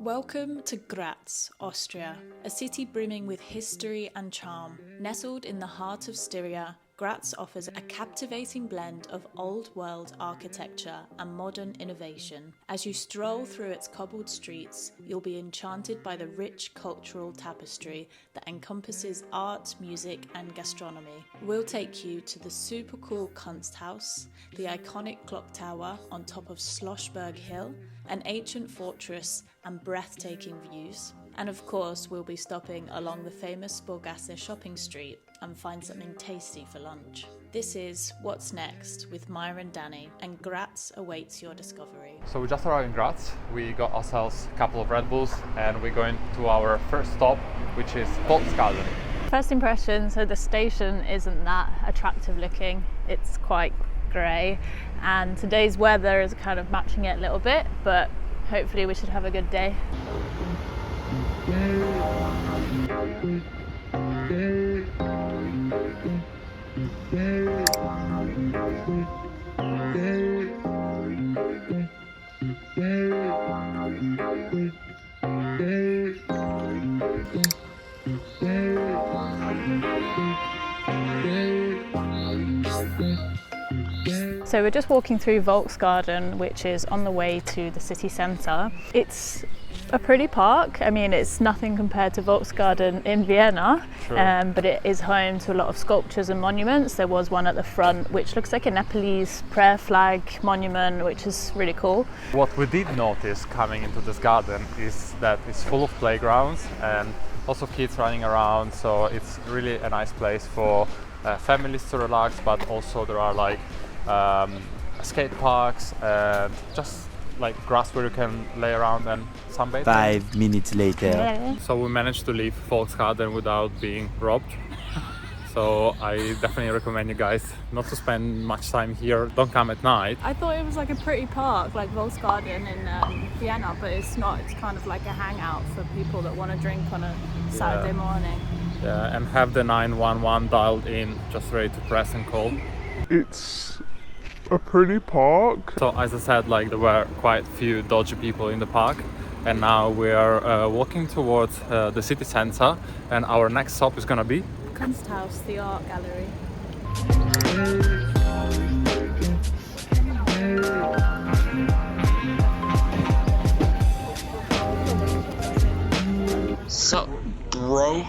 Welcome to Graz, Austria, a city brimming with history and charm. Nestled in the heart of Styria, Graz offers a captivating blend of old-world architecture and modern innovation. As you stroll through its cobbled streets, you'll be enchanted by the rich cultural tapestry that encompasses art, music and gastronomy. We'll take you to the super cool Kunst Haus, the iconic clock tower on top of Schlossberg Hill, an ancient fortress and breathtaking views. And of course, we'll be stopping along the famous Sporgasse shopping street and find something tasty for lunch. This is What's Next with Maya and Danny, and Graz awaits your discovery. So we just arrived in Graz. We got ourselves a couple of Red Bulls and we're going to our first stop, which is Volksgarden. First impression, so the station isn't that attractive looking. It's quite grey and today's weather is kind of matching it a little bit, but hopefully we should have a good day. So we're just walking through Volksgarden, which is on the way to the city centre. It's a pretty park. I mean, it's nothing compared to Volksgarden in Vienna, but it is home to a lot of sculptures and monuments. There was one at the front which looks like a Nepalese prayer flag monument, which is really cool. What we did notice coming into this garden is that it's full of playgrounds and lots of kids running around, so it's really a nice place for families to relax, but also there are like skate parks and just like grass where you can lay around and sunbathe. 5 minutes later. Yeah. So we managed to leave Volksgarten without being robbed. So I definitely recommend you guys not to spend much time here. Don't come at night. I thought it was like a pretty park, like Volksgarden in Vienna, but it's not. It's kind of like a hangout for people that want to drink on a Saturday morning. Yeah, and have the 911 dialed in, just ready to press and call. It's a pretty park. So as I said, like there were quite a few dodgy people in the park, and now we are walking towards the city center, and our next stop is gonna be Kunsthaus, the art gallery. Sup, bro?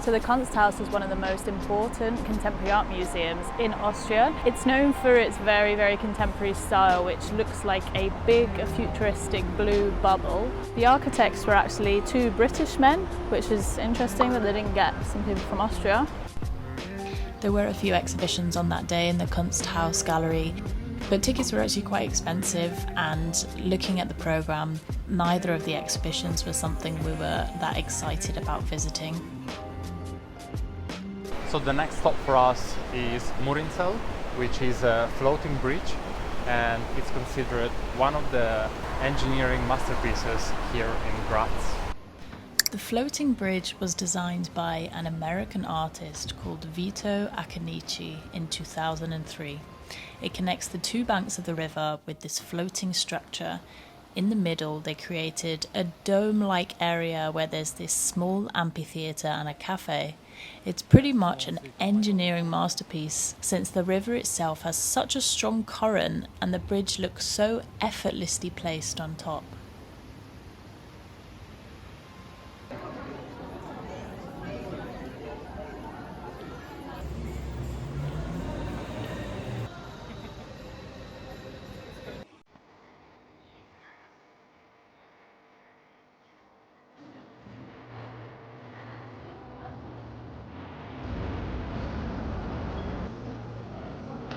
So the Kunsthaus is one of the most important contemporary art museums in Austria. It's known for its very, very contemporary style, which looks like a big, futuristic blue bubble. The architects were actually two British men, which is interesting that they didn't get some people from Austria. There were a few exhibitions on that day in the Kunst Haus gallery, but tickets were actually quite expensive, and looking at the programme, neither of the exhibitions was something we were that excited about visiting. So the next stop for us is Murinsel, which is a floating bridge, and it's considered one of the engineering masterpieces here in Graz. The floating bridge was designed by an American artist called Vito Aconici in 2003. It connects the two banks of the river with this floating structure. In the middle, they created a dome-like area where there's this small amphitheatre and a cafe. It's pretty much an engineering masterpiece, since the river itself has such a strong current and the bridge looks so effortlessly placed on top.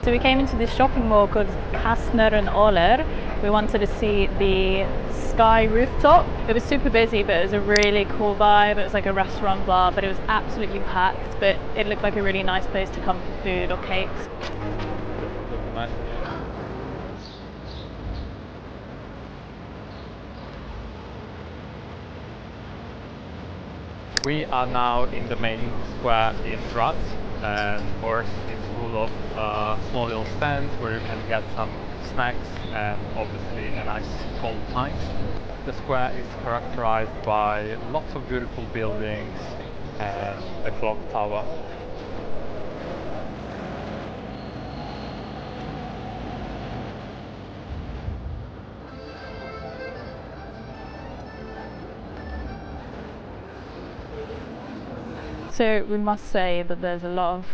So we came into this shopping mall called Kastner and Oller. We wanted to see the Sky rooftop. It was super busy, but it was a really cool vibe. It was like a restaurant bar, but it was absolutely packed, but it looked like a really nice place to come for food or cakes. We are now in the main square in Graz, and of course it's full of small little stands where you can get some snacks and obviously a nice cold pint. The square is characterized by lots of beautiful buildings and a clock tower. So we must say that there's a lot of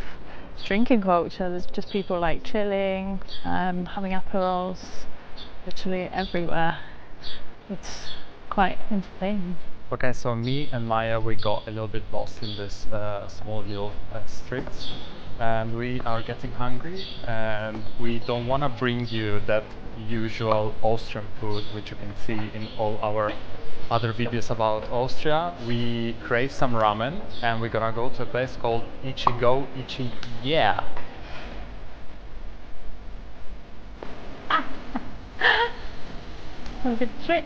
drinking culture. There's just people like chilling, having aperols, literally everywhere. It's quite entertaining. Okay, so me and Maya, we got a little bit lost in this small little streets, and we are getting hungry, and we don't want to bring you that usual Austrian food which you can see in all our other videos about Austria. We crave some ramen, and we're gonna go to a place called Ichigo Ichi. Yeah. Have a good trip.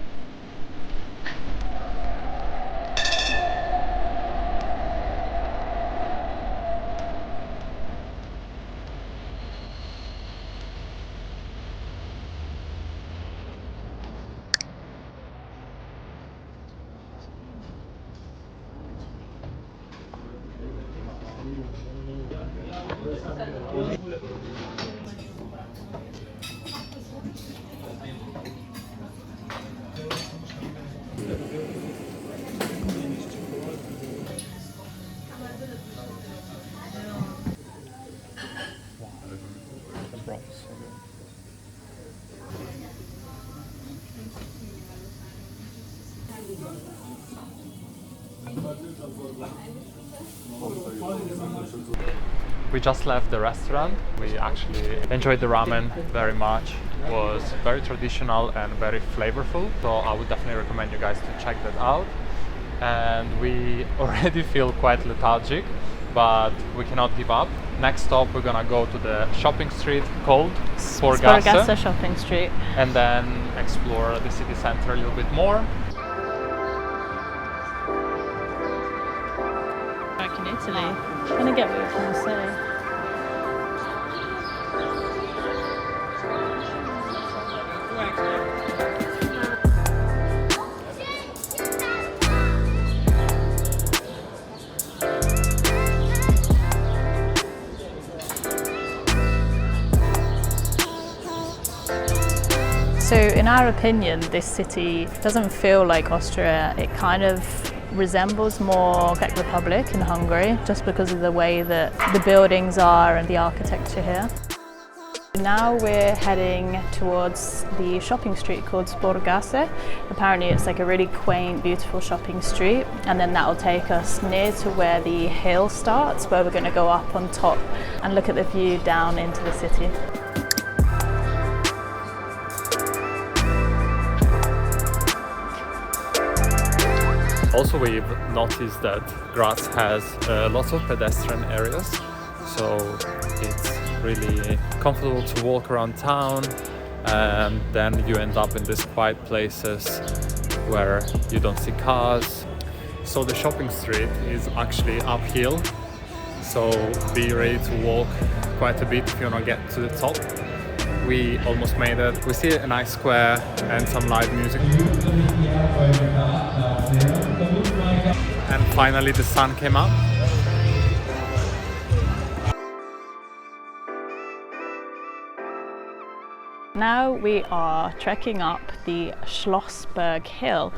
We just left the restaurant. We actually enjoyed the ramen very much. It was very traditional and very flavorful, so I would definitely recommend you guys to check that out. And we already feel quite lethargic, but we cannot give up. Next stop, we're gonna go to the shopping street called Sporgasse shopping street, and then explore the city center a little bit more. back in Italy. I'm gonna get what you're trying to say. So in our opinion, this city doesn't feel like Austria. It kind of resembles more Czech Republic in Hungary, just because of the way that the buildings are and the architecture here. Now we're heading towards the shopping street called Sporgasse. Apparently it's like a really quaint, beautiful shopping street, and then that will take us near to where the hill starts, where we're going to go up on top and look at the view down into the city. Also, we've noticed that Graz has lots of pedestrian areas, so it's really comfortable to walk around town, and then you end up in these quiet places where you don't see cars. So the shopping street is actually uphill, so be ready to walk quite a bit if you want to get to the top. We almost made it. We see a nice square and some live music. And finally the sun came up. Now we are trekking up the Schlossberg Hill.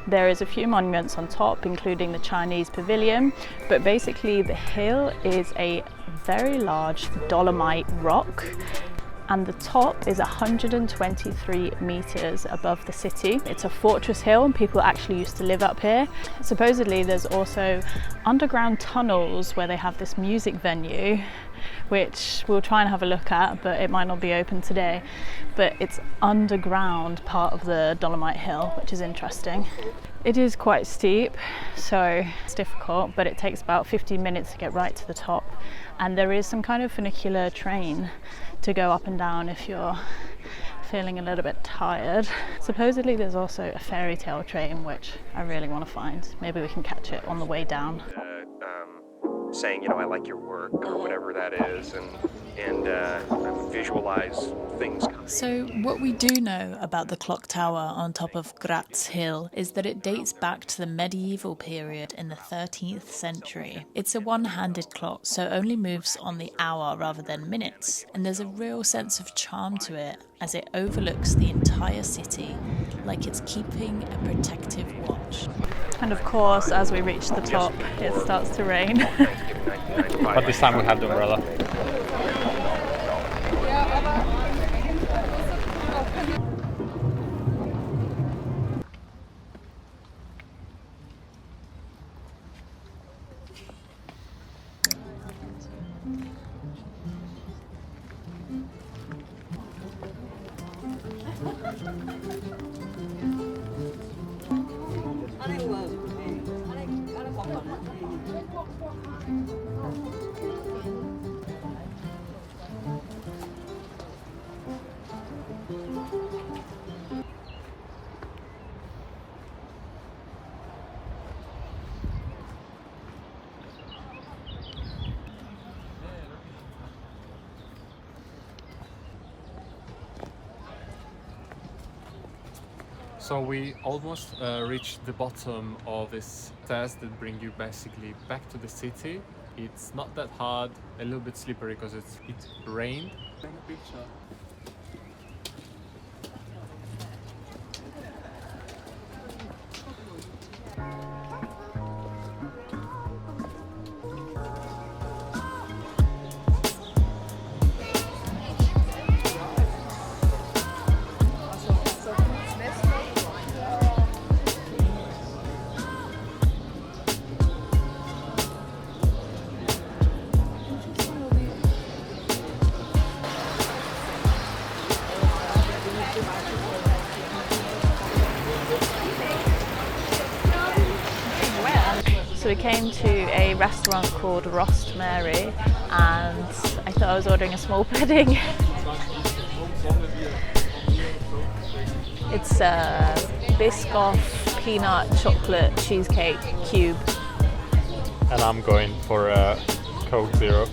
There is a few monuments on top, including the Chinese pavilion, but basically the hill is a very large dolomite rock. and the top is 123 meters above the city. It's a fortress hill and people actually used to live up here. Supposedly there's also underground tunnels where they have this music venue, which we'll try and have a look at, but it might not be open today. But it's underground part of the Dolomite Hill, which is interesting. It is quite steep, so it's difficult, but it takes about 15 minutes to get right to the top. And there is some kind of funicular train to go up and down if you're feeling a little bit tired. Supposedly there's also a fairy tale train, which I really want to find. Maybe we can catch it on the way down. Saying, you know, I like your work or whatever that is, and visualize things coming. So what we do know about the clock tower on top of Graz Hill is that it dates back to the medieval period in the 13th century. It's a one-handed clock, so only moves on the hour rather than minutes, and there's a real sense of charm to it as it overlooks the entire city, like it's keeping a protective watch. And of course, as we reach the top, it starts to rain. But this time we have the umbrella. So we almost reached the bottom of this stairs that bring you basically back to the city. It's not that hard, a little bit slippery because it rained. So we came to a restaurant called Roast Mary, and I thought I was ordering a small pudding. It's a Biscoff peanut chocolate cheesecake cube. And I'm going for a Coke Zero.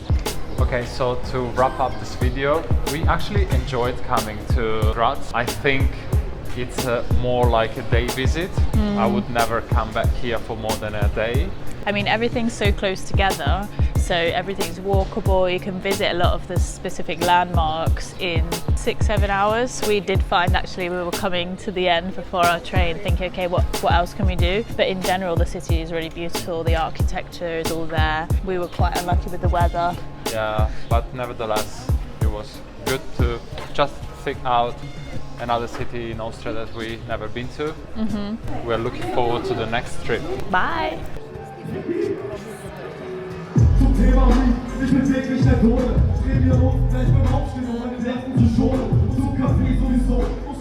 Okay, so to wrap up this video, we actually enjoyed coming to Graz. I think it's more like a day visit. I would never come back here for more than a day. I mean, everything's so close together, so everything's walkable. You can visit a lot of the specific landmarks in 6-7 hours. We did find actually we were coming to the end before our train, thinking, okay, what else can we do? But in general, the city is really beautiful. The architecture is all there. We were quite unlucky with the weather. Yeah, but nevertheless, it was good to just check out another city in Austria that we never been to. We're looking forward to the next trip. Bye! Zum Thema Weed, ich bin täglich der Tode. Dreh mir hoch, gleich beim Aufstehen, um meine Nerven zu schonen. Zum Kaffee sowieso.